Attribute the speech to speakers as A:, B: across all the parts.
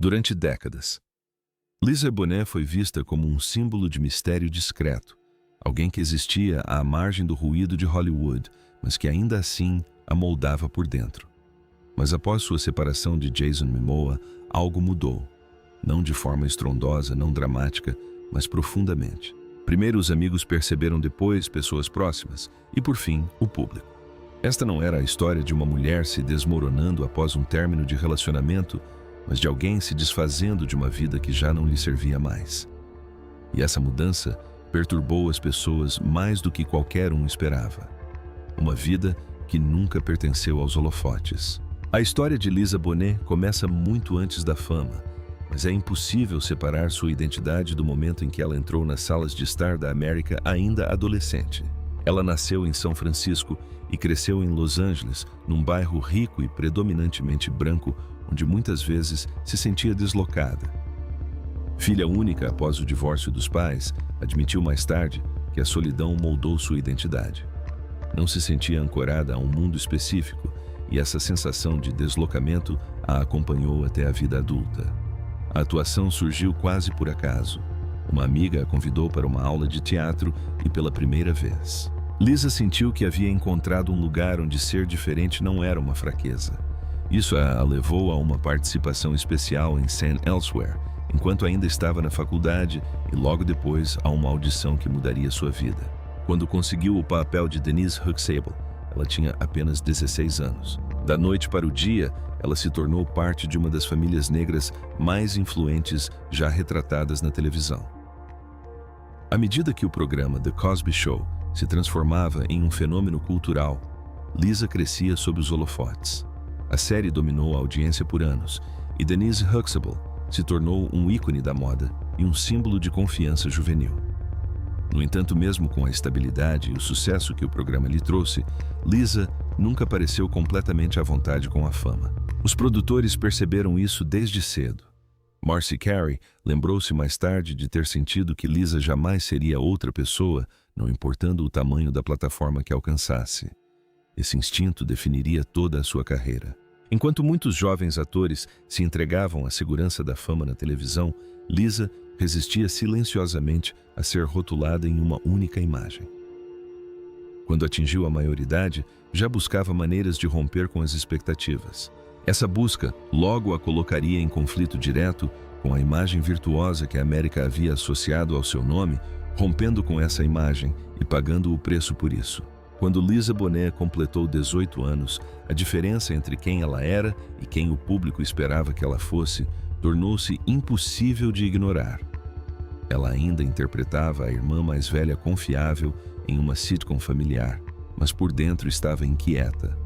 A: Durante décadas, Lisa Bonet foi vista como um símbolo de mistério discreto, alguém que existia à margem do ruído de Hollywood, mas que ainda assim a moldava por dentro. Mas após sua separação de Jason Momoa, algo mudou. Não de forma estrondosa, não dramática, mas profundamente. Primeiro os amigos perceberam, depois pessoas próximas e, por fim, o público. Esta não era a história de uma mulher se desmoronando após um término de relacionamento, mas de alguém se desfazendo de uma vida que já não lhe servia mais. E essa mudança perturbou as pessoas mais do que qualquer um esperava. Uma vida que nunca pertenceu aos holofotes. A história de Lisa Bonet começa muito antes da fama, mas é impossível separar sua identidade do momento em que ela entrou nas salas de estar da América ainda adolescente. Ela nasceu em São Francisco e cresceu em Los Angeles, num bairro rico e predominantemente branco, onde muitas vezes se sentia deslocada. Filha única após o divórcio dos pais, admitiu mais tarde que a solidão moldou sua identidade. Não se sentia ancorada a um mundo específico e essa sensação de deslocamento a acompanhou até a vida adulta. A atuação surgiu quase por acaso. Uma amiga a convidou para uma aula de teatro e pela primeira vez. Lisa sentiu que havia encontrado um lugar onde ser diferente não era uma fraqueza. Isso a levou a uma participação especial em St. Elsewhere, enquanto ainda estava na faculdade, e logo depois a uma audição que mudaria sua vida. Quando conseguiu o papel de Denise Huxtable, ela tinha apenas 16 anos. Da noite para o dia, ela se tornou parte de uma das famílias negras mais influentes já retratadas na televisão. À medida que o programa The Cosby Show se transformava em um fenômeno cultural, Lisa crescia sob os holofotes. A série dominou a audiência por anos, e Denise Huxtable se tornou um ícone da moda e um símbolo de confiança juvenil. No entanto, mesmo com a estabilidade e o sucesso que o programa lhe trouxe, Lisa nunca pareceu completamente à vontade com a fama. Os produtores perceberam isso desde cedo. Marcy Carey lembrou-se mais tarde de ter sentido que Lisa jamais seria outra pessoa, não importando o tamanho da plataforma que alcançasse. Esse instinto definiria toda a sua carreira. Enquanto muitos jovens atores se entregavam à segurança da fama na televisão, Lisa resistia silenciosamente a ser rotulada em uma única imagem. Quando atingiu a maioridade, já buscava maneiras de romper com as expectativas. Essa busca logo a colocaria em conflito direto com a imagem virtuosa que a América havia associado ao seu nome, rompendo com essa imagem e pagando o preço por isso. Quando Lisa Bonet completou 18 anos, a diferença entre quem ela era e quem o público esperava que ela fosse tornou-se impossível de ignorar. Ela ainda interpretava a irmã mais velha confiável em uma sitcom familiar, mas por dentro estava inquieta.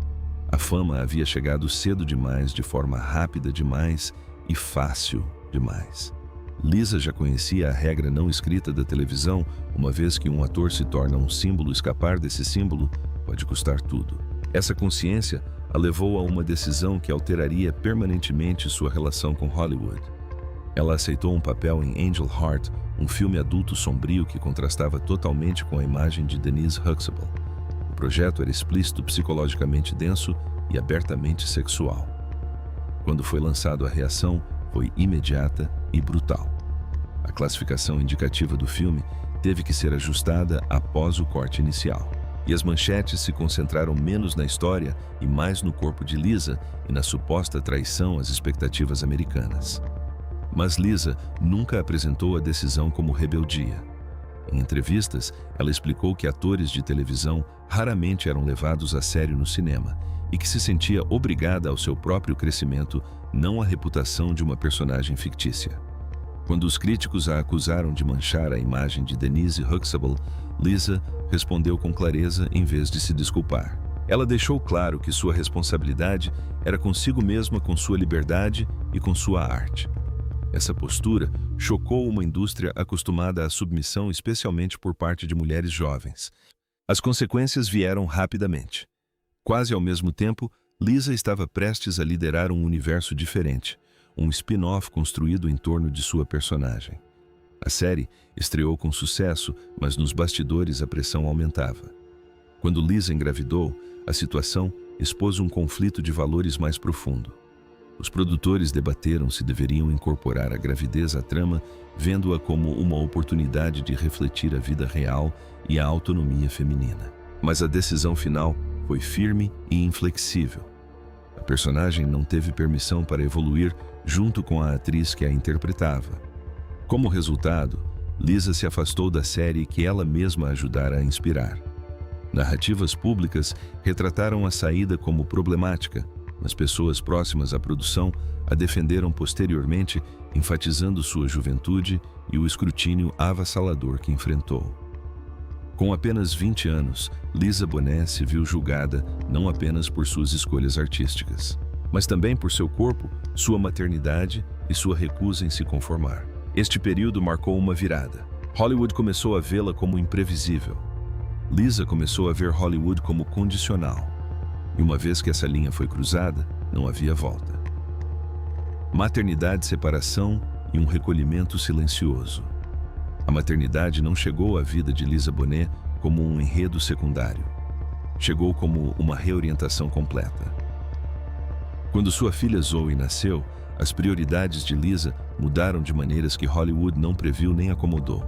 A: A fama havia chegado cedo demais, de forma rápida demais e fácil demais. Lisa já conhecia a regra não escrita da televisão, uma vez que um ator se torna um símbolo, escapar desse símbolo pode custar tudo. Essa consciência a levou a uma decisão que alteraria permanentemente sua relação com Hollywood. Ela aceitou um papel em Angel Heart, um filme adulto sombrio que contrastava totalmente com a imagem de Denise Huxtable. O projeto era explícito, psicologicamente denso e abertamente sexual. Quando foi lançado, a reação foi imediata e brutal. A classificação indicativa do filme teve que ser ajustada após o corte inicial. E as manchetes se concentraram menos na história e mais no corpo de Lisa e na suposta traição às expectativas americanas. Mas Lisa nunca apresentou a decisão como rebeldia. Em entrevistas, ela explicou que atores de televisão raramente eram levados a sério no cinema e que se sentia obrigada ao seu próprio crescimento, não à reputação de uma personagem fictícia. Quando os críticos a acusaram de manchar a imagem de Denise Huxtable, Lisa respondeu com clareza em vez de se desculpar. Ela deixou claro que sua responsabilidade era consigo mesma, com sua liberdade e com sua arte. Essa postura chocou uma indústria acostumada à submissão, especialmente por parte de mulheres jovens. As consequências vieram rapidamente. Quase ao mesmo tempo, Lisa estava prestes a liderar um universo diferente, um spin-off construído em torno de sua personagem. A série estreou com sucesso, mas nos bastidores a pressão aumentava. Quando Lisa engravidou, a situação expôs um conflito de valores mais profundo. Os produtores debateram se deveriam incorporar a gravidez à trama, vendo-a como uma oportunidade de refletir a vida real e a autonomia feminina. Mas a decisão final foi firme e inflexível. A personagem não teve permissão para evoluir junto com a atriz que a interpretava. Como resultado, Lisa se afastou da série que ela mesma ajudara a inspirar. Narrativas públicas retrataram a saída como problemática, mas pessoas próximas à produção a defenderam posteriormente, enfatizando sua juventude e o escrutínio avassalador que enfrentou. Com apenas 20 anos, Lisa Bonet se viu julgada não apenas por suas escolhas artísticas, mas também por seu corpo, sua maternidade e sua recusa em se conformar. Este período marcou uma virada. Hollywood começou a vê-la como imprevisível. Lisa começou a ver Hollywood como condicional. E uma vez que essa linha foi cruzada, não havia volta. Maternidade, separação e um recolhimento silencioso. A maternidade não chegou à vida de Lisa Bonet como um enredo secundário. Chegou como uma reorientação completa. Quando sua filha Zoe nasceu, as prioridades de Lisa mudaram de maneiras que Hollywood não previu nem acomodou.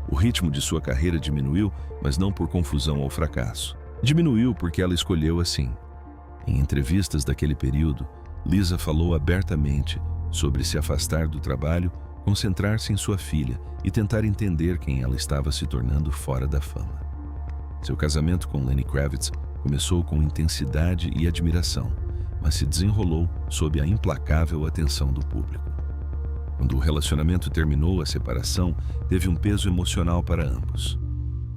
A: O ritmo de sua carreira diminuiu, mas não por confusão ou fracasso. Diminuiu porque ela escolheu assim. Em entrevistas daquele período, Lisa falou abertamente sobre se afastar do trabalho, concentrar-se em sua filha e tentar entender quem ela estava se tornando fora da fama. Seu casamento com Lenny Kravitz começou com intensidade e admiração, mas se desenrolou sob a implacável atenção do público. Quando o relacionamento terminou, a separação teve um peso emocional para ambos.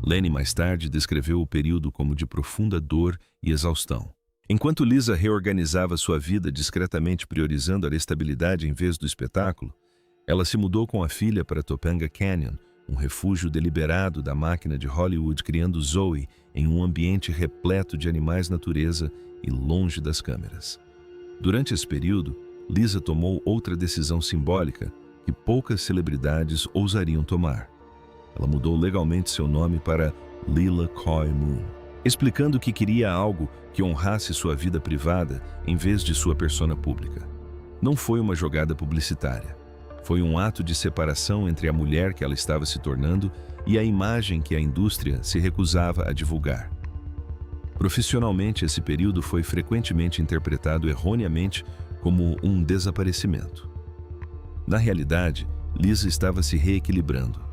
A: Lenny mais tarde descreveu o período como de profunda dor e exaustão. Enquanto Lisa reorganizava sua vida discretamente priorizando a estabilidade em vez do espetáculo, ela se mudou com a filha para Topanga Canyon, um refúgio deliberado da máquina de Hollywood, criando Zoe em um ambiente repleto de animais-natureza e longe das câmeras. Durante esse período, Lisa tomou outra decisão simbólica que poucas celebridades ousariam tomar. Ela mudou legalmente seu nome para Lila Coy Moon, explicando que queria algo que honrasse sua vida privada em vez de sua persona pública. Não foi uma jogada publicitária. Foi um ato de separação entre a mulher que ela estava se tornando e a imagem que a indústria se recusava a divulgar. Profissionalmente, esse período foi frequentemente interpretado erroneamente como um desaparecimento. Na realidade, Lisa estava se reequilibrando.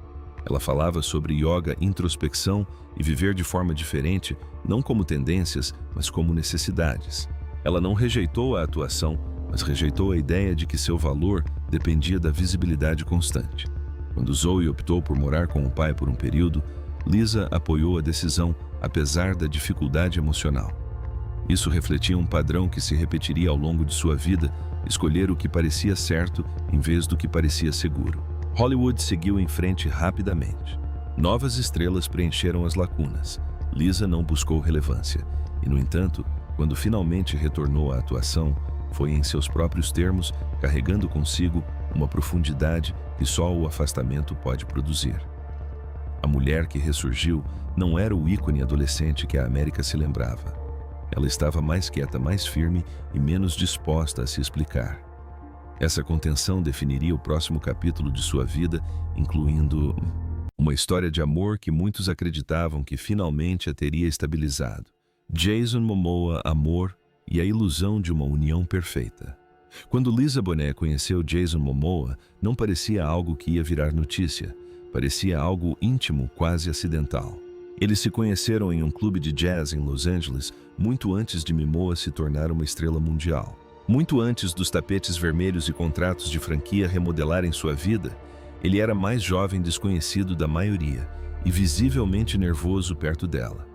A: Ela falava sobre yoga, introspecção e viver de forma diferente, não como tendências, mas como necessidades. Ela não rejeitou a atuação, mas rejeitou a ideia de que seu valor dependia da visibilidade constante. Quando Zoe optou por morar com o pai por um período, Lisa apoiou a decisão, apesar da dificuldade emocional. Isso refletia um padrão que se repetiria ao longo de sua vida, escolher o que parecia certo em vez do que parecia seguro. Hollywood seguiu em frente rapidamente. Novas estrelas preencheram as lacunas. Lisa não buscou relevância. E, no entanto, quando finalmente retornou à atuação, foi em seus próprios termos, carregando consigo uma profundidade que só o afastamento pode produzir. A mulher que ressurgiu não era o ícone adolescente que a América se lembrava. Ela estava mais quieta, mais firme e menos disposta a se explicar. Essa contenção definiria o próximo capítulo de sua vida, incluindo uma história de amor que muitos acreditavam que finalmente a teria estabilizado. Jason Momoa, amor e a ilusão de uma união perfeita. Quando Lisa Bonet conheceu Jason Momoa, não parecia algo que ia virar notícia. Parecia algo íntimo, quase acidental. Eles se conheceram em um clube de jazz em Los Angeles, muito antes de Momoa se tornar uma estrela mundial. Muito antes dos tapetes vermelhos e contratos de franquia remodelarem sua vida, ele era mais jovem desconhecido da maioria e visivelmente nervoso perto dela.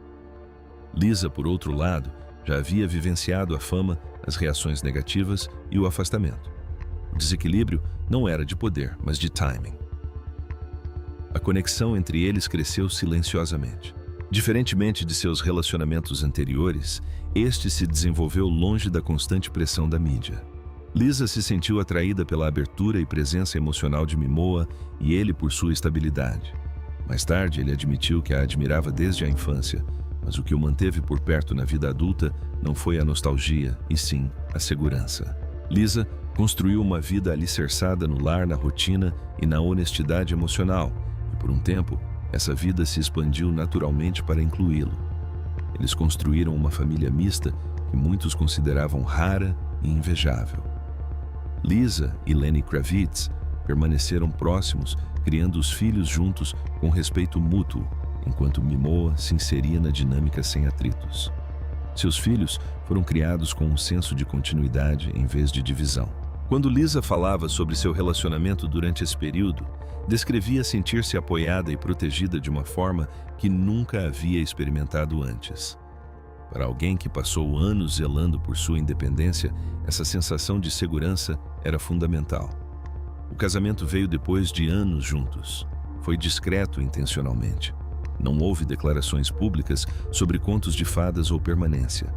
A: Lisa, por outro lado, já havia vivenciado a fama, as reações negativas e o afastamento. O desequilíbrio não era de poder, mas de timing. A conexão entre eles cresceu silenciosamente. Diferentemente de seus relacionamentos anteriores, este se desenvolveu longe da constante pressão da mídia. Lisa se sentiu atraída pela abertura e presença emocional de Momoa e ele por sua estabilidade. Mais tarde, ele admitiu que a admirava desde a infância, mas o que o manteve por perto na vida adulta não foi a nostalgia, e sim a segurança. Lisa construiu uma vida alicerçada no lar, na rotina e na honestidade emocional, e por um tempo, essa vida se expandiu naturalmente para incluí-lo. Eles construíram uma família mista que muitos consideravam rara e invejável. Lisa e Lenny Kravitz permaneceram próximos, criando os filhos juntos com respeito mútuo, enquanto Mimoa se inseria na dinâmica sem atritos. Seus filhos foram criados com um senso de continuidade em vez de divisão. Quando Lisa falava sobre seu relacionamento durante esse período, descrevia sentir-se apoiada e protegida de uma forma que nunca havia experimentado antes. Para alguém que passou anos zelando por sua independência, essa sensação de segurança era fundamental. O casamento veio depois de anos juntos. Foi discreto intencionalmente. Não houve declarações públicas sobre contos de fadas ou permanência.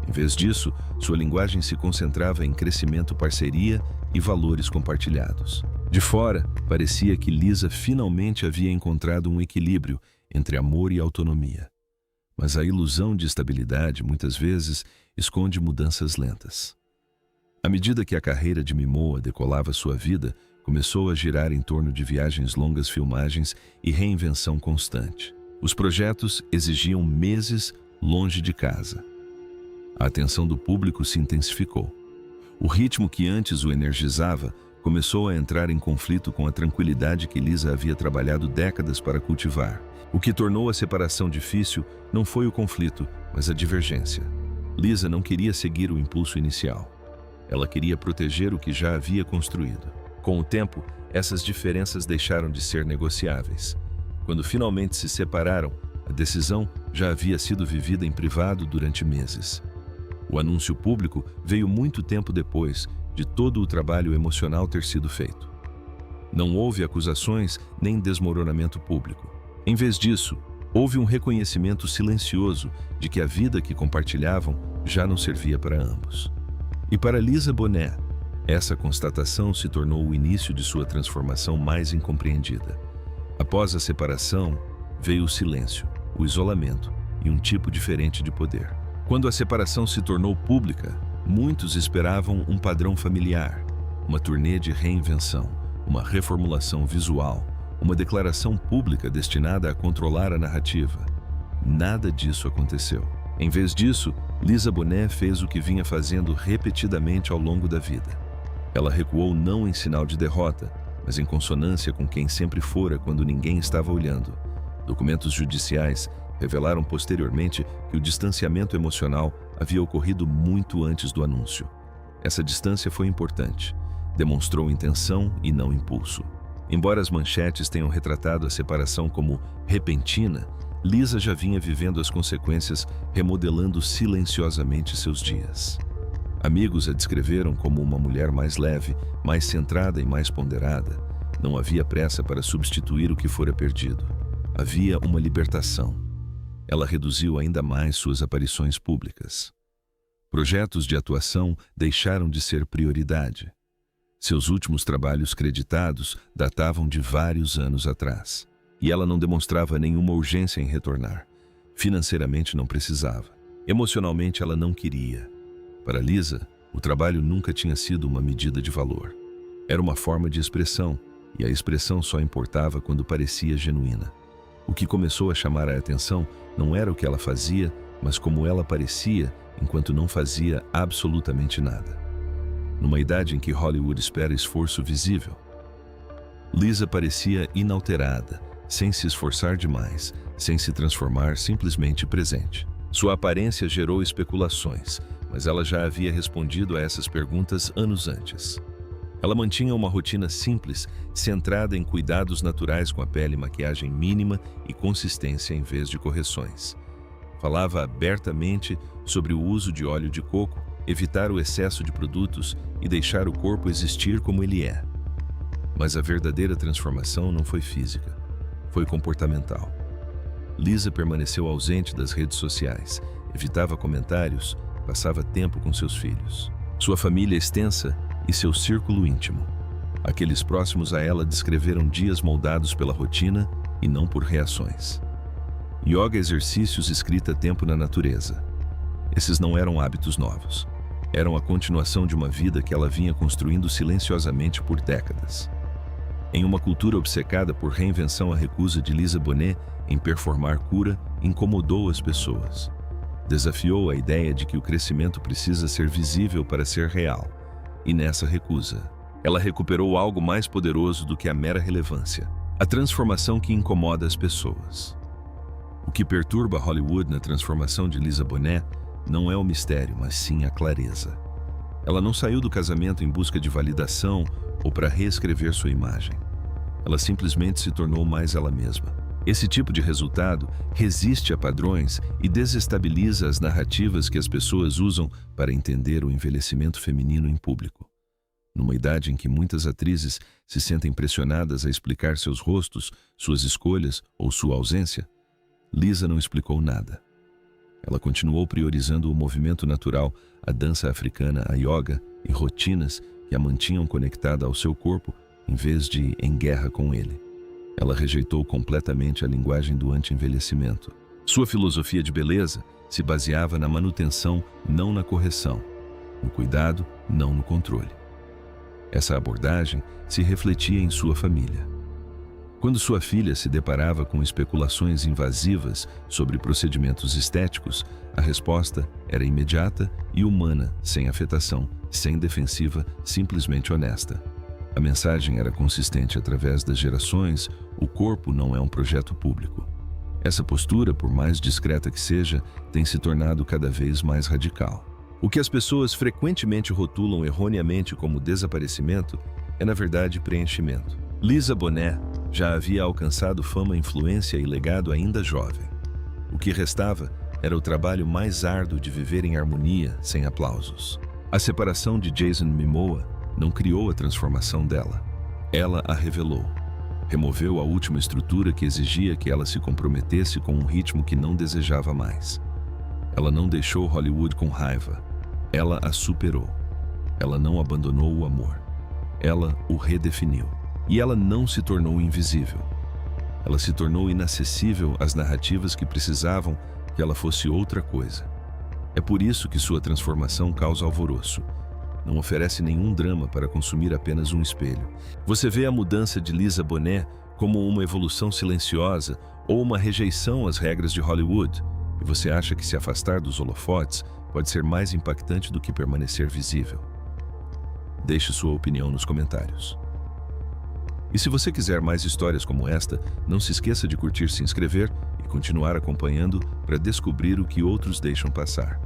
A: Em vez disso, sua linguagem se concentrava em crescimento, parceria e valores compartilhados. De fora, parecia que Lisa finalmente havia encontrado um equilíbrio entre amor e autonomia. Mas a ilusão de estabilidade, muitas vezes, esconde mudanças lentas. À medida que a carreira de Mimoa decolava sua vida, começou a girar em torno de viagens longas, filmagens e reinvenção constante. Os projetos exigiam meses longe de casa. A atenção do público se intensificou. O ritmo que antes o energizava começou a entrar em conflito com a tranquilidade que Lisa havia trabalhado décadas para cultivar. O que tornou a separação difícil não foi o conflito, mas a divergência. Lisa não queria seguir o impulso inicial. Ela queria proteger o que já havia construído. Com o tempo, essas diferenças deixaram de ser negociáveis. Quando finalmente se separaram, a decisão já havia sido vivida em privado durante meses. O anúncio público veio muito tempo depois de todo o trabalho emocional ter sido feito. Não houve acusações nem desmoronamento público. Em vez disso, houve um reconhecimento silencioso de que a vida que compartilhavam já não servia para ambos. E para Lisa Bonet, essa constatação se tornou o início de sua transformação mais incompreendida. Após a separação, veio o silêncio, o isolamento e um tipo diferente de poder. Quando a separação se tornou pública, muitos esperavam um padrão familiar, uma turnê de reinvenção, uma reformulação visual, uma declaração pública destinada a controlar a narrativa. Nada disso aconteceu. Em vez disso, Lisa Bonet fez o que vinha fazendo repetidamente ao longo da vida. Ela recuou não em sinal de derrota, mas em consonância com quem sempre fora quando ninguém estava olhando. Documentos judiciais revelaram posteriormente que o distanciamento emocional havia ocorrido muito antes do anúncio. Essa distância foi importante. Demonstrou intenção e não impulso. Embora as manchetes tenham retratado a separação como repentina, Lisa já vinha vivendo as consequências, remodelando silenciosamente seus dias. Amigos a descreveram como uma mulher mais leve, mais centrada e mais ponderada. Não havia pressa para substituir o que fora perdido. Havia uma libertação. Ela reduziu ainda mais suas aparições públicas. Projetos de atuação deixaram de ser prioridade. Seus últimos trabalhos creditados datavam de vários anos atrás. E ela não demonstrava nenhuma urgência em retornar. Financeiramente não precisava. Emocionalmente ela não queria. Para Lisa, o trabalho nunca tinha sido uma medida de valor. Era uma forma de expressão, e a expressão só importava quando parecia genuína. O que começou a chamar a atenção não era o que ela fazia, mas como ela parecia enquanto não fazia absolutamente nada. Numa idade em que Hollywood espera esforço visível, Lisa parecia inalterada, sem se esforçar demais, sem se transformar, simplesmente presente. Sua aparência gerou especulações, mas ela já havia respondido a essas perguntas anos antes. Ela mantinha uma rotina simples, centrada em cuidados naturais com a pele, maquiagem mínima e consistência em vez de correções. Falava abertamente sobre o uso de óleo de coco, evitar o excesso de produtos e deixar o corpo existir como ele é. Mas a verdadeira transformação não foi física, foi comportamental. Lisa permaneceu ausente das redes sociais, evitava comentários, passava tempo com seus filhos, sua família extensa e seu círculo íntimo. Aqueles próximos a ela descreveram dias moldados pela rotina e não por reações. Yoga, exercícios, escrita, tempo na natureza. Esses não eram hábitos novos. Eram a continuação de uma vida que ela vinha construindo silenciosamente por décadas. Em uma cultura obcecada por reinvenção, a recusa de Lisa Bonet em performar cura incomodou as pessoas. Desafiou a ideia de que o crescimento precisa ser visível para ser real. E nessa recusa, ela recuperou algo mais poderoso do que a mera relevância: a transformação que incomoda as pessoas. O que perturba Hollywood na transformação de Lisa Bonet não é o mistério, mas sim a clareza. Ela não saiu do casamento em busca de validação ou para reescrever sua imagem. Ela simplesmente se tornou mais ela mesma. Esse tipo de resultado resiste a padrões e desestabiliza as narrativas que as pessoas usam para entender o envelhecimento feminino em público. Numa idade em que muitas atrizes se sentem pressionadas a explicar seus rostos, suas escolhas ou sua ausência, Lisa não explicou nada. Ela continuou priorizando o movimento natural, a dança africana, a yoga e rotinas que a mantinham conectada ao seu corpo, em vez de em guerra com ele. Ela rejeitou completamente a linguagem do anti-envelhecimento. Sua filosofia de beleza se baseava na manutenção, não na correção, no cuidado, não no controle. Essa abordagem se refletia em sua família. Quando sua filha se deparava com especulações invasivas sobre procedimentos estéticos, a resposta era imediata e humana, sem afetação, sem defensiva, simplesmente honesta. A mensagem era consistente através das gerações: o corpo não é um projeto público. Essa postura, por mais discreta que seja, tem se tornado cada vez mais radical. O que as pessoas frequentemente rotulam erroneamente como desaparecimento é, na verdade, preenchimento. Lisa Bonet já havia alcançado fama, influência e legado ainda jovem. O que restava era o trabalho mais árduo de viver em harmonia, sem aplausos. A separação de Jason Momoa não criou a transformação dela. Ela a revelou. Removeu a última estrutura que exigia que ela se comprometesse com um ritmo que não desejava mais. Ela não deixou Hollywood com raiva. Ela a superou. Ela não abandonou o amor. Ela o redefiniu. E ela não se tornou invisível. Ela se tornou inacessível às narrativas que precisavam que ela fosse outra coisa. É por isso que sua transformação causa alvoroço. Não oferece nenhum drama para consumir apenas um espelho. Você vê a mudança de Lisa Bonet como uma evolução silenciosa ou uma rejeição às regras de Hollywood, e você acha que se afastar dos holofotes pode ser mais impactante do que permanecer visível. Deixe sua opinião nos comentários. E se você quiser mais histórias como esta, não se esqueça de curtir, se inscrever e continuar acompanhando para descobrir o que outros deixam passar.